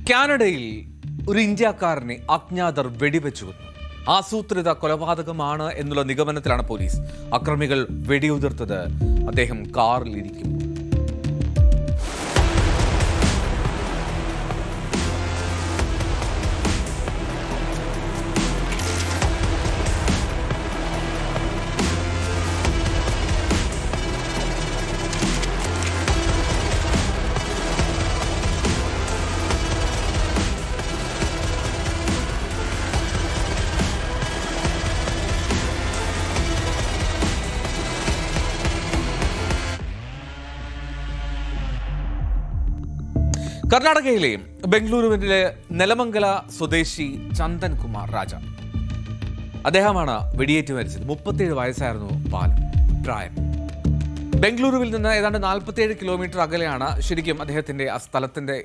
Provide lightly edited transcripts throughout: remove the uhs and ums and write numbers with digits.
കാനഡയിൽ ഒരു ഇന്ത്യക്കാരനെ അജ്ഞാതർ വെടിവെച്ചു കൊന്നു. ആസൂത്രിത കൊലപാതകമാണ് എന്നുള്ള നിഗമനത്തിലാണ് പോലീസ്. അക്രമികൾ വെടിയുതിർത്തത് അദ്ദേഹം കാറിലിരിക്കും. കർണാടകയിലെ ബംഗളൂരുവിലെ നെലമംഗല സ്വദേശി ചന്ദൻ കുമാർ രാജ, അദ്ദേഹമാണ് വെടിയേറ്റ് മരിച്ചത്. 37 വയസ്സായിരുന്നു പ്രായം. ബംഗളൂരുവിൽ നിന്ന് ഏതാണ്ട് 47 കിലോമീറ്റർ അകലെയാണ് ശരിക്കും അദ്ദേഹത്തിന്റെ ആ സ്ഥലത്തിന്റെ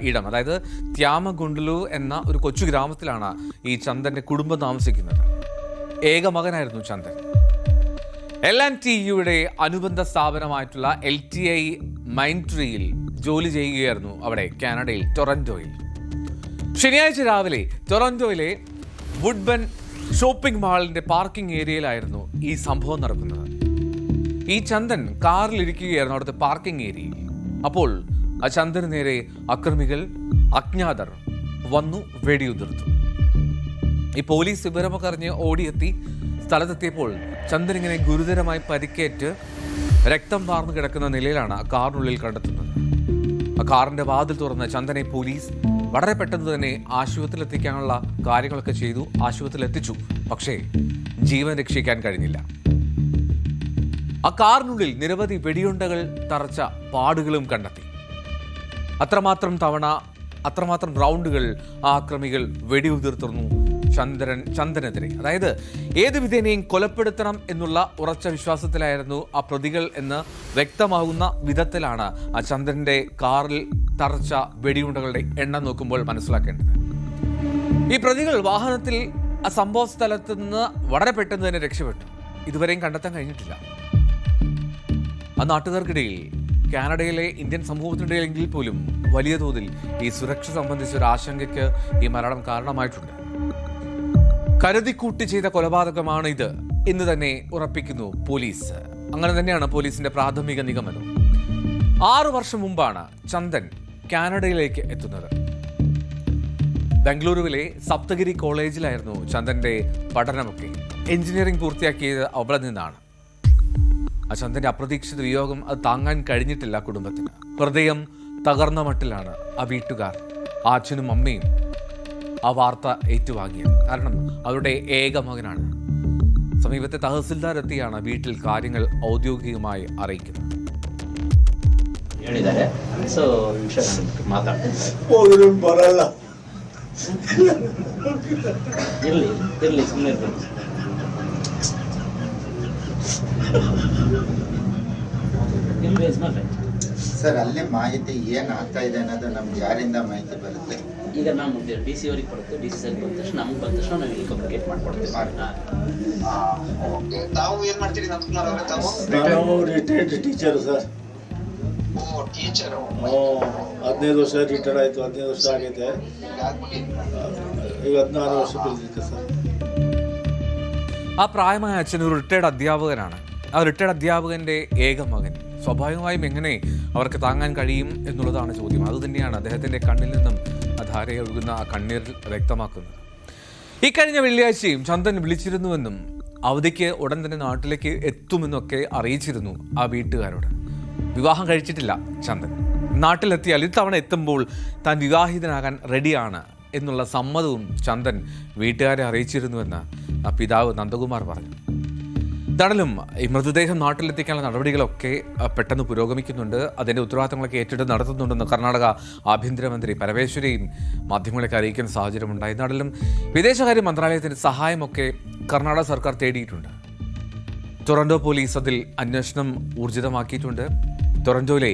ഇടം. അതായത് ത്യാമഗുണ്ടലു എന്ന ഒരു കൊച്ചു ഗ്രാമത്തിലാണ് ഈ ചന്ദന്റെ കുടുംബം താമസിക്കുന്നത്. ഏക മകനായിരുന്നു ചന്ദൻ. LNTUയുടെ അനുബന്ധ സ്ഥാപനമായിട്ടുള്ള LTI മൈൻട്രിയിൽ ജോലി ചെയ്യുകയായിരുന്നു അവിടെ കാനഡയിൽ ടൊറന്റോയിൽ. ശനിയാഴ്ച രാവിലെ ടൊറന്റോയിലെ വുഡ്ബൻ ഷോപ്പിംഗ് മാളിന്റെ പാർക്കിംഗ് ഏരിയയിലായിരുന്നു ഈ സംഭവം നടക്കുന്നത്. ഈ ചന്ദൻ കാറിലിരിക്കുകയായിരുന്നു അവിടുത്തെ പാർക്കിംഗ് ഏരിയയിൽ. അപ്പോൾ ആ ചന്ദന് നേരെ അജ്ഞാതർ വന്നു വെടിയുതിർത്തു. ഈ പോലീസ് വിവരമൊക്കെ അറിഞ്ഞ് ഓടിയെത്തി സ്ഥലത്തെത്തിയപ്പോൾ ചന്ദൻ ഇങ്ങനെ ഗുരുതരമായി പരിക്കേറ്റ് രക്തം വാർന്നു കിടക്കുന്ന നിലയിലാണ് ആ കാറിനുള്ളിൽ കണ്ടെത്തുന്നത്. ആ കാറിന്റെ വാതിൽ തുറന്ന് ചന്ദനെ പോലീസ് വളരെ പെട്ടെന്ന് തന്നെ ആശുപത്രിയിൽ എത്തിക്കാനുള്ള കാര്യങ്ങളൊക്കെ ചെയ്തു. ആശുപത്രിയിൽ എത്തിച്ചു. പക്ഷേ ജീവൻ രക്ഷിക്കാൻ കഴിഞ്ഞില്ല. ആ കാറിനുള്ളിൽ നിരവധി വെടിയുണ്ടകൾ തറച്ച പാടുകളും കണ്ടെത്തി. അത്രമാത്രം റൗണ്ടുകൾ ആ ആക്രമികൾ വെടിയുതിർത്തുന്നു ചന്ദനെതിരെ. അതായത് ഏത് വിധേനയും കൊലപ്പെടുത്തണം എന്നുള്ള ഉറച്ച വിശ്വാസത്തിലായിരുന്നു ആ പ്രതികൾ എന്ന് വ്യക്തമാകുന്ന വിധത്തിലാണ് ആ ചന്ദന്റെ കാറിൽ തറച്ച വെടിയുണ്ടകളുടെ എണ്ണം നോക്കുമ്പോൾ മനസ്സിലാക്കേണ്ടത്. ഈ പ്രതികൾ വാഹനത്തിൽ ആ സംഭവ സ്ഥലത്ത് നിന്ന് വളരെ പെട്ടെന്ന് തന്നെ രക്ഷപ്പെട്ടു. ഇതുവരെയും കണ്ടെത്താൻ കഴിഞ്ഞിട്ടില്ല. ആ നാട്ടുകാർക്കിടയിൽ, കാനഡയിലെ ഇന്ത്യൻ സമൂഹത്തിനിടയിലെങ്കിൽ പോലും വലിയ തോതിൽ ഈ സുരക്ഷ സംബന്ധിച്ച ഒരു ആശങ്കയ്ക്ക് ഈ മരണം കാരണമായിട്ടുണ്ട്. കരുതിക്കൂട്ടി ചെയ്ത കൊലപാതകമാണ് ഇത് എന്ന് തന്നെ ഉറപ്പിക്കുന്നു പോലീസ്. അങ്ങനെ തന്നെയാണ് പോലീസിന്റെ പ്രാഥമിക നിഗമനം. 6 വർഷം മുമ്പാണ് ചന്ദൻ കാനഡയിലേക്ക് എത്തുന്നത്. ബംഗളൂരുവിലെ സപ്തഗിരി കോളേജിലായിരുന്നു ചന്ദന്റെ പഠനമൊക്കെ. എഞ്ചിനീയറിംഗ് പൂർത്തിയാക്കിയത് അവിടെ നിന്നാണ്. ആ ചന്ദന്റെ അപ്രതീക്ഷിത വിയോഗം അത് താങ്ങാൻ കഴിഞ്ഞിട്ടില്ല കുടുംബത്തിന്. ഹൃദയം തകർന്ന മട്ടിലാണ് ആ വീട്ടുകാർ, ആ അച്ഛനും അമ്മയും ആ വാർത്ത ഏറ്റുവാങ്ങിയത്. കാരണം അവരുടെ ഏക മകനാണ്. സമീപത്തെ തഹസിൽദാർ എത്തിയാണ് വീട്ടിൽ കാര്യങ്ങൾ ഔദ്യോഗികമായി അറിയിക്കുന്നത്. ಸರ್, ಅಲ್ಲಿ ಮಾಹಿತಿ ಏನಾಗ್ತಾ ಇದೆ ಅನ್ನೋದು ನಮ್ಗೆ ಯಾರಿಂದ ಮಾಹಿತಿ ಬರುತ್ತೆ? ಈಗ ನಾವು DC ಅವರಿಗೆ ಕೊಡುತ್ತೆ. DC ಸರ್ ಬಂದ ತಕ್ಷಣ ನಮ್ಗೆ ಬಂದ ತಕ್ಷಣ ನಾವು ಇಲ್ಲಿ ಕಮ್ಯುನಿಕೇಟ್ ಮಾಡ್ಕೊಡ್ತೀವಿ. ತಾವು ಏನ್ ಮಾಡ್ತೀರಿ ನಂದಕುಮಾರ್ ಅವರೇ? ನಾವು ರಿಟೈರ್ಡ್ ಟೀಚರ್ ಸರ್. ಟೀಚರ್ 15 ವರ್ಷ ರಿಟೈರ್ಡ್ ಆಯ್ತು. 15 ವರ್ಷ ಆಗೈತೆ. ಈಗ 14 ವರ್ಷ ಬಿದ್ದಿತ್ತು ಸರ್. ആ പ്രായമായ അച്ഛൻ ഒരു റിട്ടയർഡ് അധ്യാപകനാണ്. ആ റിട്ടയർഡ് അധ്യാപകന്റെ ഏക മകൻ. സ്വാഭാവികമായും എങ്ങനെ അവർക്ക് താങ്ങാൻ കഴിയും എന്നുള്ളതാണ് ചോദ്യം. അതുതന്നെയാണ് അദ്ദേഹത്തിന്റെ കണ്ണിൽ നിന്നും ധാരയൊഴുകുന്ന ആ കണ്ണീരിൽ വ്യക്തമാക്കുന്നത്. ഇക്കഴിഞ്ഞ വെള്ളിയാഴ്ചയും ചന്ദൻ വിളിച്ചിരുന്നുവെന്നും അവധിക്ക് ഉടൻ തന്നെ നാട്ടിലേക്ക് എത്തുമെന്നൊക്കെ അറിയിച്ചിരുന്നു ആ വീട്ടുകാരോട്. വിവാഹം കഴിച്ചിട്ടില്ല ചന്ദൻ. നാട്ടിലെത്തിയാൽ ഇത്തവണ എത്തുമ്പോൾ താൻ വിവാഹിതനാകാൻ റെഡിയാണ് എന്നുള്ള സമ്മതവും ചന്ദൻ വീട്ടുകാരെ അറിയിച്ചിരുന്നുവെന്ന് ആ പിതാവ് നന്ദകുമാർ പറഞ്ഞു. എന്താണെങ്കിലും ഈ മൃതദേഹം നാട്ടിലെത്തിക്കാനുള്ള നടപടികളൊക്കെ പെട്ടെന്ന് പുരോഗമിക്കുന്നുണ്ട്. അതിൻ്റെ ഉത്തരവാദിത്തങ്ങളൊക്കെ ഏറ്റെടുത്ത് നടത്തുന്നുണ്ടെന്ന് കർണാടക ആഭ്യന്തരമന്ത്രി പരമേശ്വരയും മാധ്യമങ്ങളെ അറിയിക്കുന്ന സാഹചര്യമുണ്ടായി. എന്നാണെങ്കിലും വിദേശകാര്യ മന്ത്രാലയത്തിൻ്റെ സഹായമൊക്കെ കർണാടക സർക്കാർ തേടിയിട്ടുണ്ട്. ടൊറന്റോ പോലീസ് അതിൽ അന്വേഷണം ഊർജിതമാക്കിയിട്ടുണ്ട്. ടൊറന്റോയിലെ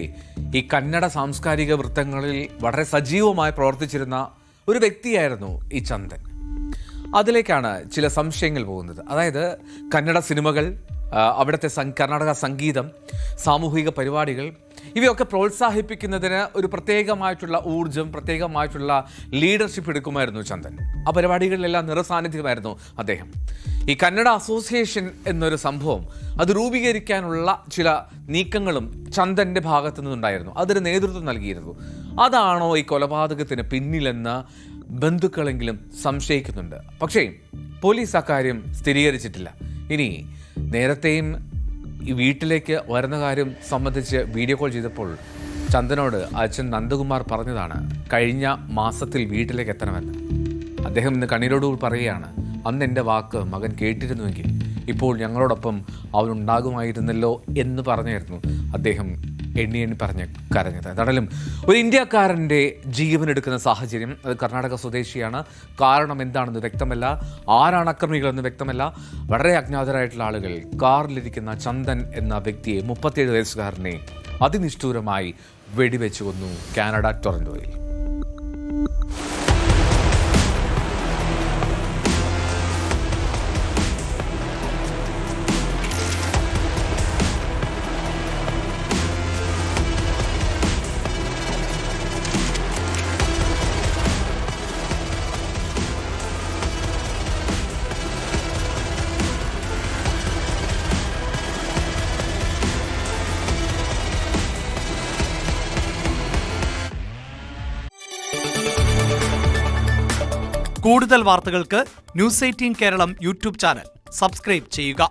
ഈ കന്നഡ സാംസ്കാരിക വൃത്തങ്ങളിൽ വളരെ സജീവമായി പ്രവർത്തിച്ചിരുന്ന ഒരു വ്യക്തിയായിരുന്നു ഈ ചന്ദൻ. അതിലേക്കാണ് ചില സംശയങ്ങൾ പോകുന്നത്. അതായത് കന്നഡ സിനിമകൾ, അവിടുത്തെ കർണാടക സംഗീതം, സാമൂഹിക പരിപാടികൾ, ഇവയൊക്കെ പ്രോത്സാഹിപ്പിക്കുന്നതിന് ഒരു പ്രത്യേകമായിട്ടുള്ള ഊർജം, പ്രത്യേകമായിട്ടുള്ള ലീഡർഷിപ്പ് എടുക്കുമായിരുന്നു ചന്ദൻ. ആ പരിപാടികളിലെല്ലാം നിറസാന്നിധ്യമായിരുന്നു അദ്ദേഹം. ഈ കന്നഡ അസോസിയേഷൻ എന്നൊരു സംഭവം അത് രൂപീകരിക്കാനുള്ള ചില നീക്കങ്ങളും ചന്ദൻ്റെ ഭാഗത്തു നിന്നുണ്ടായിരുന്നു. അതിന് നേതൃത്വം നൽകിയിരുന്നു. അതാണോ ഈ കൊലപാതകത്തിന് പിന്നിലെന്ന് ബന്ധുക്കളെങ്കിലും സംശയിക്കുന്നുണ്ട്. പക്ഷേ പോലീസ് അക്കാര്യം സ്ഥിരീകരിച്ചിട്ടില്ല. ഇനി നേരത്തെയും ഈ വീട്ടിലേക്ക് വരുന്ന കാര്യം സംബന്ധിച്ച് വീഡിയോ കോൾ ചെയ്തപ്പോൾ ചന്ദനോട് അച്ഛൻ നന്ദകുമാർ പറഞ്ഞതാണ് കഴിഞ്ഞ മാസത്തിൽ വീട്ടിലേക്ക് എത്തണമെന്ന്. അദ്ദേഹം ഇന്ന് കണ്ണീരോടുകൂടി പറയുകയാണ്, അന്ന് എൻ്റെ വാക്ക് മകൻ കേട്ടിരുന്നുവെങ്കിൽ ഇപ്പോൾ ഞങ്ങളോടൊപ്പം അവനുണ്ടാകുമായിരുന്നല്ലോ എന്ന് പറഞ്ഞായിരുന്നു അദ്ദേഹം എണ്ണി പറഞ്ഞ് കരഞ്ഞത്. എന്തായാലും ഒരു ഇന്ത്യക്കാരൻ്റെ ജീവനെടുക്കുന്ന സാഹചര്യം, അത് കർണാടക സ്വദേശിയാണ്. കാരണം എന്താണെന്ന് വ്യക്തമല്ല, ആരാണ് അക്രമികളെന്ന് വ്യക്തമല്ല. വളരെ അജ്ഞാതരായിട്ടുള്ള ആളുകൾ കാറിലിരിക്കുന്ന ചന്ദൻ എന്ന വ്യക്തിയെ 37 വയസ്സുകാരനെ അതിനിഷ്ഠൂരമായി വെടിവെച്ചു കൊന്നു കാനഡ ടൊറന്റോയിൽ. കൂടുതൽ വാർത്തകൾക്ക് News 18 Keralam YouTube channel subscribe ചെയ്യുക.